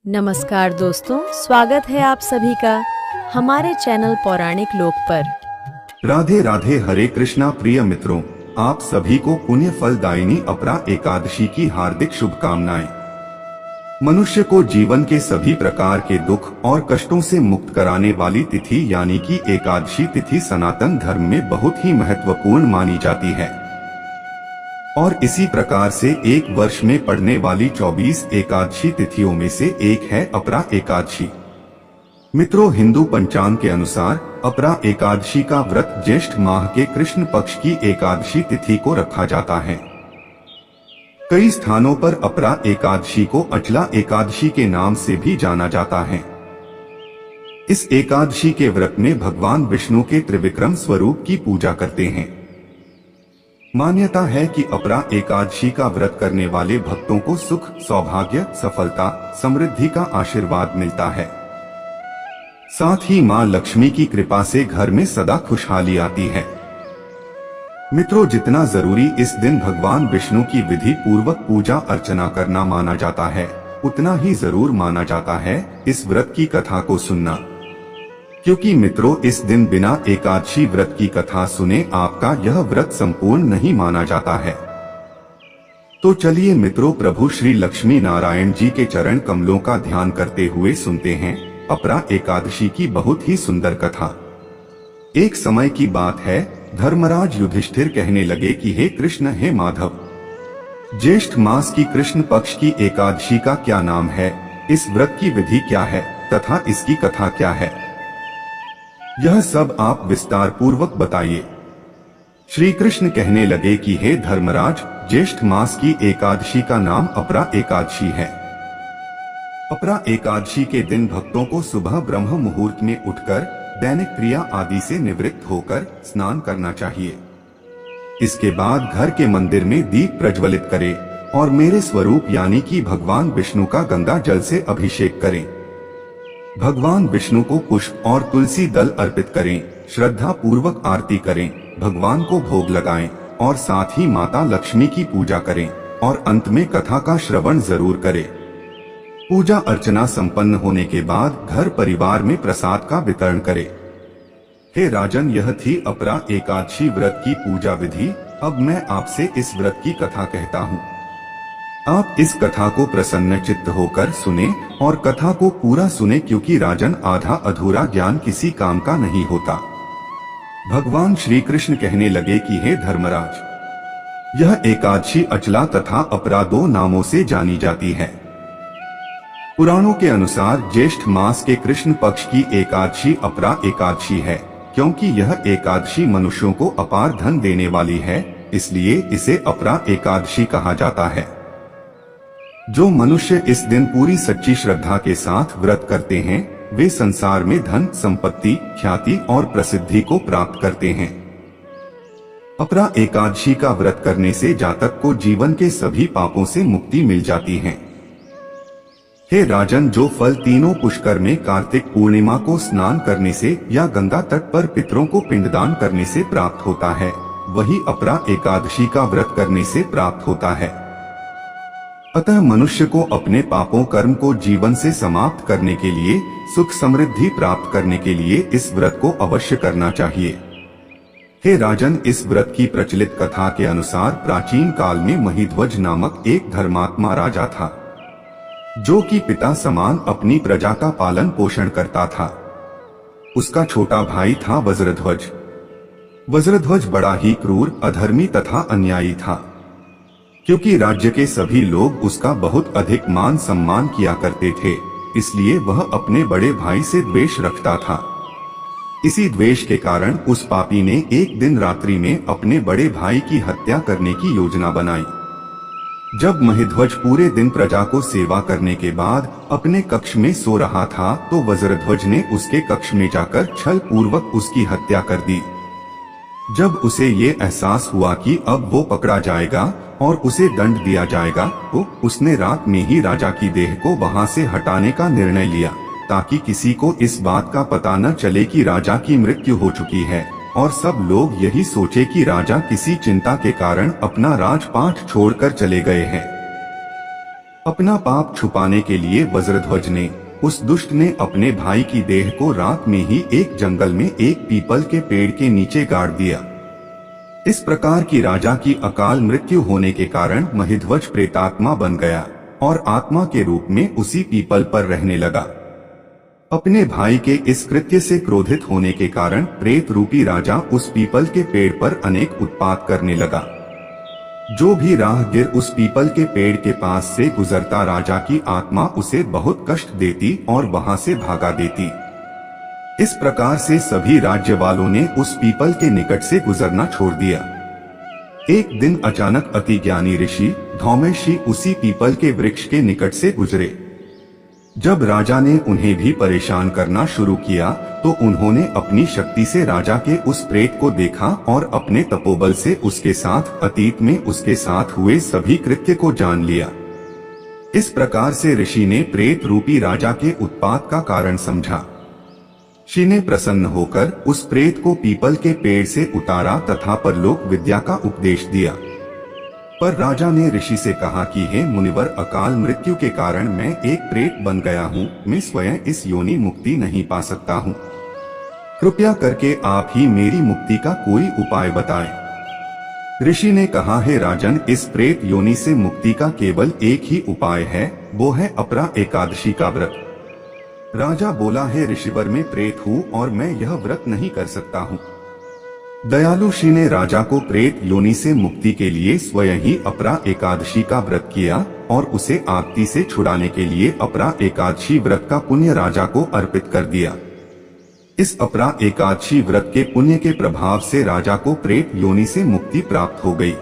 नमस्कार दोस्तों, स्वागत है आप सभी का हमारे चैनल पौराणिक लोक पर। राधे राधे। हरे कृष्णा। प्रिय मित्रों, आप सभी को पुण्य फलदायिनी अपरा एकादशी की हार्दिक शुभकामनाएं। मनुष्य को जीवन के सभी प्रकार के दुख और कष्टों से मुक्त कराने वाली तिथि यानी कि एकादशी तिथि सनातन धर्म में बहुत ही महत्वपूर्ण मानी जाती है और इसी प्रकार से एक वर्ष में पड़ने वाली 24 एकादशी तिथियों में से एक है अपरा एकादशी। मित्रों, हिंदू पंचांग के अनुसार अपरा एकादशी का व्रत ज्येष्ठ माह के कृष्ण पक्ष की एकादशी तिथि को रखा जाता है। कई स्थानों पर अपरा एकादशी को अचला एकादशी के नाम से भी जाना जाता है। इस एकादशी के व्रत में भगवान विष्णु के त्रिविक्रम स्वरूप की पूजा करते हैं। मान्यता है कि अपरा एकादशी का व्रत करने वाले भक्तों को सुख, सौभाग्य, सफलता, समृद्धि का आशीर्वाद मिलता है। साथ ही मां लक्ष्मी की कृपा से घर में सदा खुशहाली आती है। मित्रों, जितना जरूरी इस दिन भगवान विष्णु की विधि पूर्वक पूजा अर्चना करना माना जाता है, उतना ही जरूर माना जाता है इस व्रत की कथा को सुनना, क्योंकि मित्रों इस दिन बिना एकादशी व्रत की कथा सुने आपका यह व्रत संपूर्ण नहीं माना जाता है। तो चलिए मित्रों, प्रभु श्री लक्ष्मी नारायण जी के चरण कमलों का ध्यान करते हुए सुनते हैं अपरा एकादशी की बहुत ही सुंदर कथा। एक समय की बात है, धर्मराज युधिष्ठिर कहने लगे कि हे कृष्ण, हे माधव, ज्येष्ठ मास की कृष्ण पक्ष की एकादशी का क्या नाम है, इस व्रत की विधि क्या है तथा इसकी कथा क्या है, यह सब आप विस्तार पूर्वक बताइए। श्री कृष्ण कहने लगे कि हे धर्मराज, ज्येष्ठ मास की एकादशी का नाम अपरा एकादशी है। अपरा एकादशी के दिन भक्तों को सुबह ब्रह्म मुहूर्त में उठकर दैनिक क्रिया आदि से निवृत्त होकर स्नान करना चाहिए। इसके बाद घर के मंदिर में दीप प्रज्वलित करें और मेरे स्वरूप यानी कि भगवान विष्णु का गंगा जल से अभिषेक करें। भगवान विष्णु को पुष्प और तुलसी दल अर्पित करें, श्रद्धा पूर्वक आरती करें, भगवान को भोग लगाएं और साथ ही माता लक्ष्मी की पूजा करें और अंत में कथा का श्रवण जरूर करें। पूजा अर्चना संपन्न होने के बाद घर परिवार में प्रसाद का वितरण करें। हे राजन, यह थी अपरा एकादशी व्रत की पूजा विधि। अब मैं आपसे इस व्रत की कथा कहता हूँ। आप इस कथा को प्रसन्न चित्त होकर सुने और कथा को पूरा सुने, क्योंकि राजन आधा अधूरा ज्ञान किसी काम का नहीं होता। भगवान श्री कृष्ण कहने लगे कि हे धर्मराज, यह एकादशी अचला तथा अपरा दो नामों से जानी जाती है। पुराणों के अनुसार ज्येष्ठ मास के कृष्ण पक्ष की एकादशी अपरा एकादशी है, क्योंकि यह एकादशी मनुष्यों को अपार धन देने वाली है, इसलिए इसे अपरा एकादशी कहा जाता है। जो मनुष्य इस दिन पूरी सच्ची श्रद्धा के साथ व्रत करते हैं, वे संसार में धन, संपत्ति, ख्याति और प्रसिद्धि को प्राप्त करते हैं। अपरा एकादशी का व्रत करने से जातक को जीवन के सभी पापों से मुक्ति मिल जाती है। हे राजन, जो फल तीनों पुष्कर में कार्तिक पूर्णिमा को स्नान करने से या गंगा तट पर पितरों को पिंडदान करने से प्राप्त होता है, वही अपरा एकादशी का व्रत करने से प्राप्त होता है। अतः मनुष्य को अपने पापों कर्म को जीवन से समाप्त करने के लिए, सुख समृद्धि प्राप्त करने के लिए इस व्रत को अवश्य करना चाहिए। हे राजन, इस व्रत की प्रचलित कथा के अनुसार प्राचीन काल में महिध्वज नामक एक धर्मात्मा राजा था, जो कि पिता समान अपनी प्रजा का पालन पोषण करता था। उसका छोटा भाई था वज्रध्वज। वज्रध्वज बड़ा ही क्रूर, अधर्मी तथा अन्यायी था। क्योंकि राज्य के सभी लोग उसका बहुत अधिक मान सम्मान किया करते थे, इसलिए वह अपने बड़े भाई से द्वेष रखता था। इसी द्वेष के कारण उस पापी ने एक दिन रात्रि में अपने बड़े भाई की हत्या करने की योजना बनाई। जब महिध्वज पूरे दिन प्रजा को सेवा करने के बाद अपने कक्ष में सो रहा था, तो वज्रध्वज ने उसके कक्ष में जाकर छल पूर्वक उसकी हत्या कर दी। जब उसे ये एहसास हुआ कि अब वो पकड़ा जाएगा और उसे दंड दिया जाएगा, तो उसने रात में ही राजा की देह को वहां से हटाने का निर्णय लिया, ताकि किसी को इस बात का पता न चले कि राजा की मृत्यु हो चुकी है और सब लोग यही सोचे कि राजा किसी चिंता के कारण अपना राजपाट छोड़कर चले गए हैं। अपना पाप छुपाने के लिए वज्रध्वज ने, उस दुष्ट ने अपने भाई की देह को रात में ही एक जंगल में एक पीपल के पेड़ के नीचे गाड़ दिया। इस प्रकार की राजा की अकाल मृत्यु होने के कारण महिध्वज प्रेतात्मा बन गया और आत्मा के रूप में उसी पीपल पर रहने लगा। अपने भाई के इस कृत्य से क्रोधित होने के कारण प्रेत रूपी राजा उस पीपल के पेड़ पर अनेक उत्पात करने लगा। जो भी राहगीर उस पीपल के पेड़ के पास से गुजरता, राजा की आत्मा उसे बहुत कष्ट देती और वहां से भागा देती। इस प्रकार से सभी राज्य वालों ने उस पीपल के निकट से गुजरना छोड़ दिया। एक दिन अचानक अति ज्ञानी ऋषि धौमेशी उसी पीपल के वृक्ष के निकट से गुजरे। जब राजा ने उन्हें भी परेशान करना शुरू किया तो उन्होंने अपनी शक्ति से राजा के उस प्रेत को देखा और अपने तपोबल से उसके साथ अतीत में उसके साथ हुए सभी कृत्य को जान लिया। इस प्रकार से ऋषि ने प्रेत रूपी राजा के उत्पात का कारण समझा। ऋषि ने प्रसन्न होकर उस प्रेत को पीपल के पेड़ से उतारा तथा परलोक विद्या का उपदेश दिया। पर राजा ने ऋषि से कहा कि हे मुनिवर, अकाल मृत्यु के कारण मैं एक प्रेत बन गया हूँ, मैं स्वयं इस योनि मुक्ति नहीं पा सकता हूँ। कृपया करके आप ही मेरी मुक्ति का कोई उपाय बताएं। ऋषि ने कहा, हे राजन, इस प्रेत योनि से मुक्ति का केवल एक ही उपाय है, वो है अपरा एकादशी का व्रत। राजा बोला, हे ऋषिवर, मैं प्रेत हूँ और मैं यह व्रत नहीं कर सकता हूँ। दयालु ऋषि ने राजा को प्रेत योनि से मुक्ति के लिए स्वयं ही अपरा एकादशी का व्रत किया और उसे आपत्ति से छुड़ाने के लिए अपरा एकादशी व्रत का पुण्य राजा को अर्पित कर दिया। इस अपरा एकादशी व्रत के पुण्य के प्रभाव से राजा को प्रेत योनि से मुक्ति प्राप्त हो गई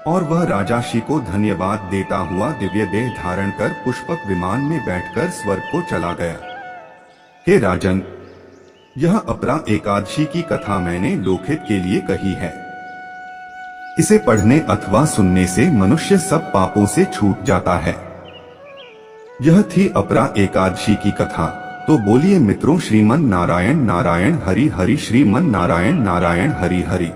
और वह राजा ऋषि को धन्यवाद देता हुआ दिव्य देह धारण कर पुष्पक विमान में बैठकर स्वर्ग को चला गया। हे राजन, यह अपरा एकादशी की कथा मैंने लोकहित के लिए कही है। इसे पढ़ने अथवा सुनने से मनुष्य सब पापों से छूट जाता है। यह थी अपरा एकादशी की कथा। तो बोलिए मित्रों, श्रीमन नारायण नारायण हरि हरि, श्रीमन नारायण नारायण हरि हरि।